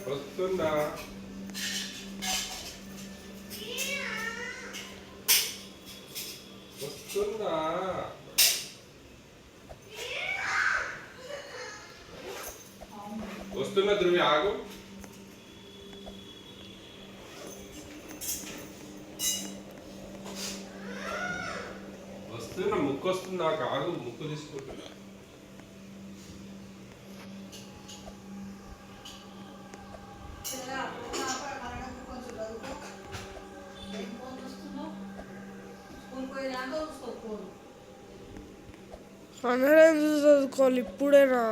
వస్తుందా? వస్తుందా? వస్తున్నా ధ్రువి, ఆగు. వస్తున్నా, ముక్కు వస్తుంది నాకు, ఆగు. ముక్కు తీసుకుంటున్నా. అందరం చదువుకోవాలి ఇప్పుడేనా?